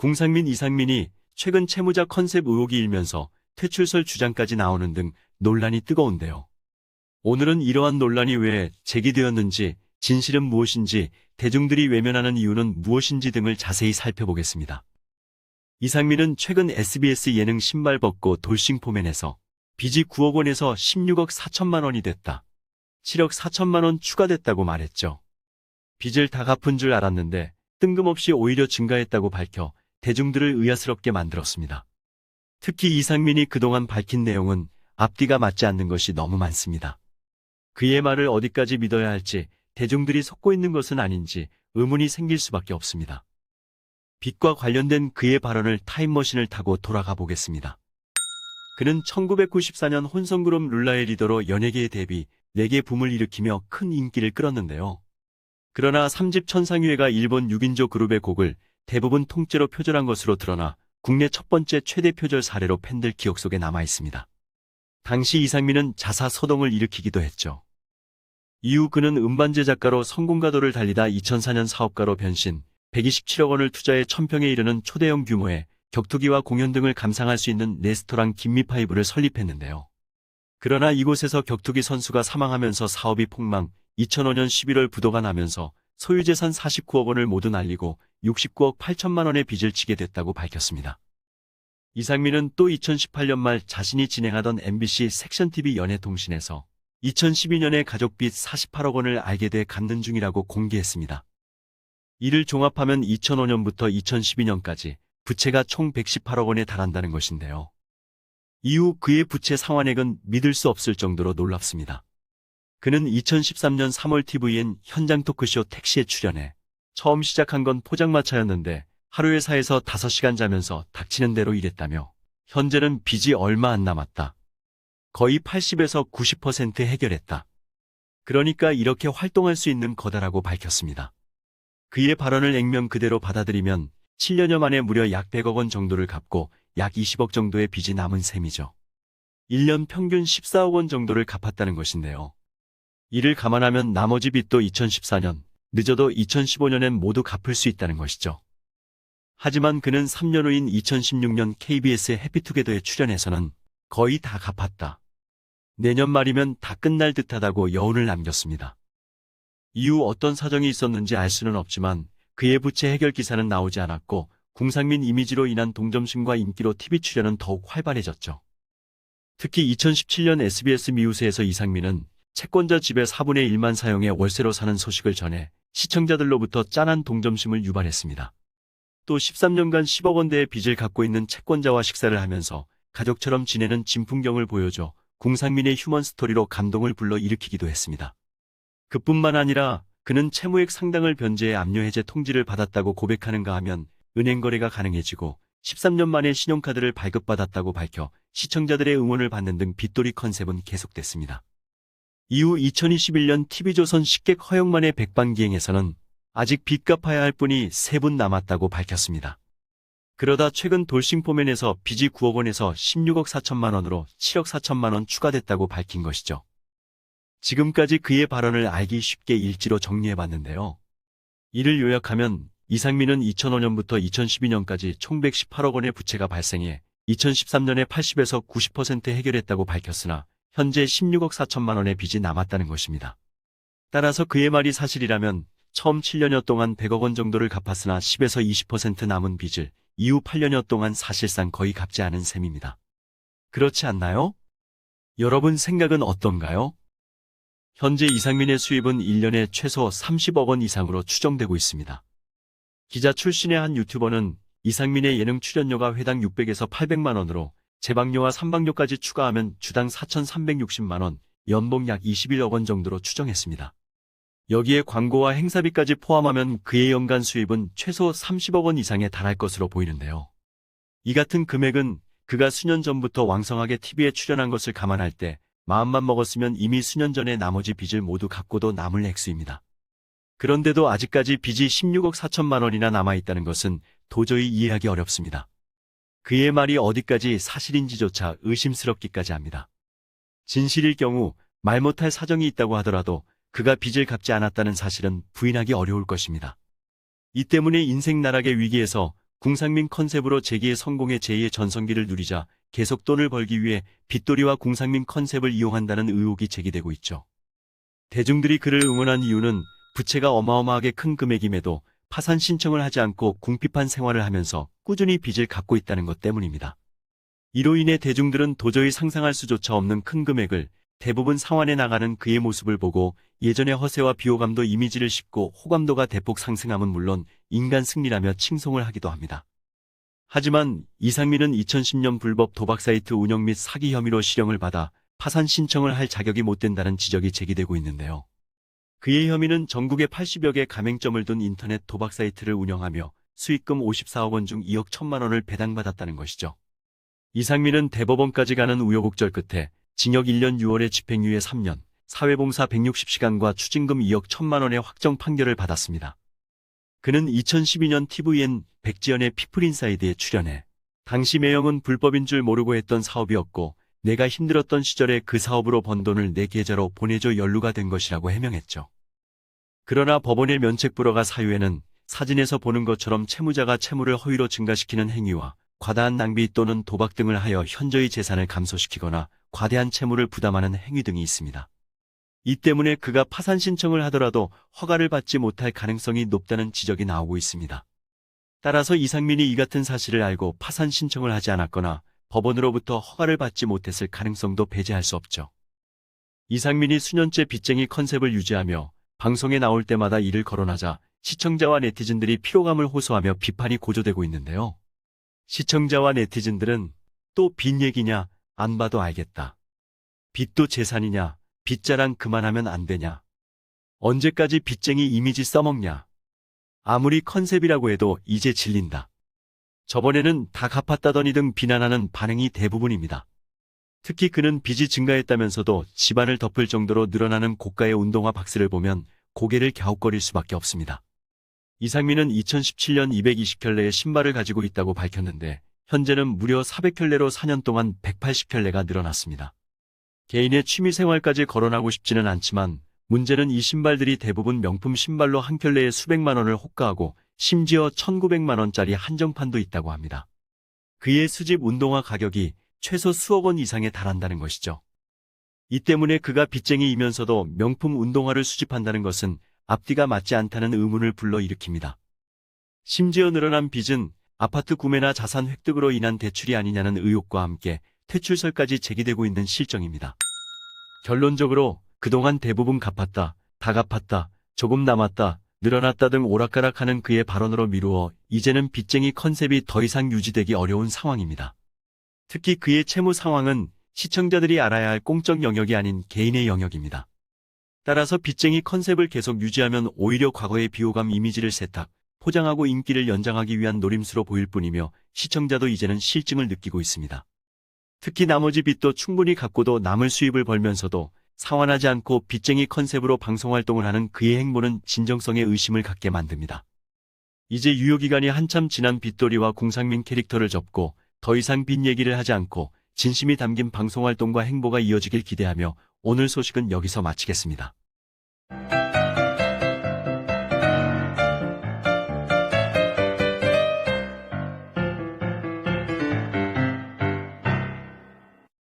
궁상민 이상민이 최근 채무자 컨셉 의혹이 일면서 퇴출설 주장까지 나오는 등 논란이 뜨거운데요. 오늘은 이러한 논란이 왜 제기되었는지, 진실은 무엇인지, 대중들이 외면하는 이유는 무엇인지 등을 자세히 살펴보겠습니다. 이상민은 최근 SBS 예능 신발 벗고 돌싱 포맨에서 빚이 9억 원에서 16억 4천만 원이 됐다. 7억 4천만 원 추가됐다고 말했죠. 빚을 다 갚은 줄 알았는데 뜬금없이 오히려 증가했다고 밝혀 대중들을 의아스럽게 만들었습니다. 특히 이상민이 그동안 밝힌 내용은 앞뒤가 맞지 않는 것이 너무 많습니다. 그의 말을 어디까지 믿어야 할지, 대중들이 속고 있는 것은 아닌지 의문이 생길 수밖에 없습니다. 빚과 관련된 그의 발언을 타임머신을 타고 돌아가 보겠습니다. 그는 1994년 혼성그룹 룰라의 리더로 연예계에 데뷔 4개 붐을 일으키며 큰 인기를 끌었는데요. 그러나 3집 천상유해가 일본 6인조 그룹의 곡을 대부분 통째로 표절한 것으로 드러나 국내 첫 번째 최대 표절 사례로 팬들 기억 속에 남아 있습니다. 당시 이상민은 자사소동을 일으키기도 했죠. 이후 그는 음반제 작가로 성공가도를 달리다 2004년 사업가로 변신, 127억 원을 투자해 1000평에 이르는 초대형 규모의 격투기와 공연 등을 감상할 수 있는 레스토랑 김미파이브를 설립했는데요. 그러나 이곳에서 격투기 선수가 사망하면서 사업이 폭망, 2005년 11월 부도가 나면서 소유재산 49억 원을 모두 날리고 69억 8천만 원의 빚을 지게 됐다고 밝혔습니다. 이상민은 또 2018년 말 자신이 진행하던 MBC 섹션TV 연예통신에서 2012년에 가족빚 48억 원을 알게 돼 갚는 중이라고 공개했습니다. 이를 종합하면 2005년부터 2012년까지 부채가 총 118억 원에 달한다는 것인데요. 이후 그의 부채 상환액은 믿을 수 없을 정도로 놀랍습니다. 그는 2013년 3월 TVN 현장 토크쇼 택시에 출연해 처음 시작한 건 포장마차였는데 하루 회사에서 5시간 자면서 닥치는 대로 일했다며 현재는 빚이 얼마 안 남았다. 거의 80에서 90% 해결했다. 그러니까 이렇게 활동할 수 있는 거다라고 밝혔습니다. 그의 발언을 액면 그대로 받아들이면 7년여 만에 무려 약 100억 원 정도를 갚고 약 20억 정도의 빚이 남은 셈이죠. 1년 평균 14억 원 정도를 갚았다는 것인데요. 이를 감안하면 나머지 빚도 2014년, 늦어도 2015년엔 모두 갚을 수 있다는 것이죠. 하지만 그는 3년 후인 2016년 KBS 해피투게더에 출연해서는 거의 다 갚았다. 내년 말이면 다 끝날 듯하다고 여운을 남겼습니다. 이후 어떤 사정이 있었는지 알 수는 없지만 그의 부채 해결 기사는 나오지 않았고 궁상민 이미지로 인한 동점심과 인기로 TV 출연은 더욱 활발해졌죠. 특히 2017년 SBS 미우새에서 이상민은 채권자 집의 4분의 1만 사용해 월세로 사는 소식을 전해 시청자들로부터 짠한 동점심을 유발했습니다. 또 13년간 10억 원대의 빚을 갖고 있는 채권자와 식사를 하면서 가족처럼 지내는 진풍경을 보여줘 궁상민의 휴먼 스토리로 감동을 불러일으키기도 했습니다. 그뿐만 아니라 그는 채무액 상당을 변제해 압류해제 통지를 받았다고 고백하는가 하면 은행 거래가 가능해지고 13년 만에 신용카드를 발급받았다고 밝혀 시청자들의 응원을 받는 등 빚돌이 컨셉은 계속됐습니다. 이후 2021년 TV조선 식객 허용만의 백반기행에서는 아직 빚 갚아야 할 분이 3분 남았다고 밝혔습니다. 그러다 최근 돌싱포맨에서 빚이 9억 원에서 16억 4천만 원으로 7억 4천만 원 추가됐다고 밝힌 것이죠. 지금까지 그의 발언을 알기 쉽게 일지로 정리해봤는데요. 이를 요약하면 이상민은 2005년부터 2012년까지 총 118억 원의 부채가 발생해 2013년에 80에서 90% 해결했다고 밝혔으나 현재 16억 4천만 원의 빚이 남았다는 것입니다. 따라서 그의 말이 사실이라면 처음 7년여 동안 100억 원 정도를 갚았으나 10에서 20% 남은 빚을 이후 8년여 동안 사실상 거의 갚지 않은 셈입니다. 그렇지 않나요? 여러분 생각은 어떤가요? 현재 이상민의 수입은 1년에 최소 30억 원 이상으로 추정되고 있습니다. 기자 출신의 한 유튜버는 이상민의 예능 출연료가 회당 600에서 800만 원으로 제방료와 삼방료까지 추가하면 주당 4,360만 원, 연봉 약 21억 원 정도로 추정했습니다. 여기에 광고와 행사비까지 포함하면 그의 연간 수입은 최소 30억 원 이상에 달할 것으로 보이는데요. 이 같은 금액은 그가 수년 전부터 왕성하게 TV에 출연한 것을 감안할 때 마음만 먹었으면 이미 수년 전에 나머지 빚을 모두 갚고도 남을 액수입니다. 그런데도 아직까지 빚이 16억 4천만 원이나 남아있다는 것은 도저히 이해하기 어렵습니다. 그의 말이 어디까지 사실인지조차 의심스럽기까지 합니다. 진실일 경우 말 못할 사정이 있다고 하더라도 그가 빚을 갚지 않았다는 사실은 부인하기 어려울 것입니다. 이 때문에 인생 나락의 위기에서 궁상민 컨셉으로 재기의 성공에 제2의 전성기를 누리자 계속 돈을 벌기 위해 빗돌이와 궁상민 컨셉을 이용한다는 의혹이 제기되고 있죠. 대중들이 그를 응원한 이유는 부채가 어마어마하게 큰 금액임에도 파산 신청을 하지 않고 궁핍한 생활을 하면서 꾸준히 빚을 갚고 있다는 것 때문입니다. 이로 인해 대중들은 도저히 상상할 수조차 없는 큰 금액을 대부분 상환해 나가는 그의 모습을 보고 예전의 허세와 비호감도 이미지를 씹고 호감도가 대폭 상승함은 물론 인간 승리라며 칭송을 하기도 합니다. 하지만 이상민은 2010년 불법 도박 사이트 운영 및 사기 혐의로 실형을 받아 파산 신청을 할 자격이 못 된다는 지적이 제기되고 있는데요. 그의 혐의는 전국에 80여 개 가맹점을 둔 인터넷 도박 사이트를 운영하며 수익금 54억 원 중 2억 1천만 원을 배당받았다는 것이죠. 이상민은 대법원까지 가는 우여곡절 끝에 징역 1년 6월에 집행유예 3년, 사회봉사 160시간과 추징금 2억 1천만 원의 확정 판결을 받았습니다. 그는 2012년 TVN 백지연의 피플인사이드에 출연해 당시 매형은 불법인 줄 모르고 했던 사업이었고 내가 힘들었던 시절에 그 사업으로 번 돈을 내 계좌로 보내줘 연루가 된 것이라고 해명했죠. 그러나 법원의 면책 불허가 사유에는 사진에서 보는 것처럼 채무자가 채무를 허위로 증가시키는 행위와 과다한 낭비 또는 도박 등을 하여 현저히 재산을 감소시키거나 과대한 채무를 부담하는 행위 등이 있습니다. 이 때문에 그가 파산 신청을 하더라도 허가를 받지 못할 가능성이 높다는 지적이 나오고 있습니다. 따라서 이상민이 이 같은 사실을 알고 파산 신청을 하지 않았거나 법원으로부터 허가를 받지 못했을 가능성도 배제할 수 없죠. 이상민이 수년째 빚쟁이 컨셉을 유지하며 방송에 나올 때마다 이를 거론하자 시청자와 네티즌들이 피로감을 호소하며 비판이 고조되고 있는데요. 시청자와 네티즌들은 또 빚 얘기냐? 안 봐도 알겠다. 빚도 재산이냐? 빚자랑 그만하면 안 되냐? 언제까지 빚쟁이 이미지 써먹냐? 아무리 컨셉이라고 해도 이제 질린다. 저번에는 다 갚았다더니 등 비난하는 반응이 대부분입니다. 특히 그는 빚이 증가했다면서도 집안을 덮을 정도로 늘어나는 고가의 운동화 박스를 보면 고개를 갸웃거릴 수밖에 없습니다. 이상민은 2017년 220켤레의 신발을 가지고 있다고 밝혔는데 현재는 무려 400켤레로 4년 동안 180켤레가 늘어났습니다. 개인의 취미생활까지 거론하고 싶지는 않지만 문제는 이 신발들이 대부분 명품 신발로 한 켤레에 수백만 원을 호가하고 심지어 1,900만 원짜리 한정판도 있다고 합니다. 그의 수집 운동화 가격이 최소 수억 원 이상에 달한다는 것이죠. 이 때문에 그가 빚쟁이이면서도 명품 운동화를 수집한다는 것은 앞뒤가 맞지 않다는 의문을 불러일으킵니다. 심지어 늘어난 빚은 아파트 구매나 자산 획득으로 인한 대출이 아니냐는 의혹과 함께 퇴출설까지 제기되고 있는 실정입니다. 결론적으로 그동안 대부분 갚았다, 다 갚았다, 조금 남았다, 늘어났다 등 오락가락하는 그의 발언으로 미루어 이제는 빚쟁이 컨셉이 더 이상 유지되기 어려운 상황입니다. 특히 그의 채무 상황은 시청자들이 알아야 할 공적 영역이 아닌 개인의 영역입니다. 따라서 빚쟁이 컨셉을 계속 유지하면 오히려 과거의 비호감 이미지를 세탁, 포장하고 인기를 연장하기 위한 노림수로 보일 뿐이며 시청자도 이제는 실증을 느끼고 있습니다. 특히 나머지 빚도 충분히 갚고도 남을 수입을 벌면서도 상환하지 않고 빚쟁이 컨셉으로 방송활동을 하는 그의 행보는 진정성에 의심을 갖게 만듭니다. 이제 유효기간이 한참 지난 빗돌이와 궁상민 캐릭터를 접고 더 이상 빚 얘기를 하지 않고 진심이 담긴 방송활동과 행보가 이어지길 기대하며 오늘 소식은 여기서 마치겠습니다.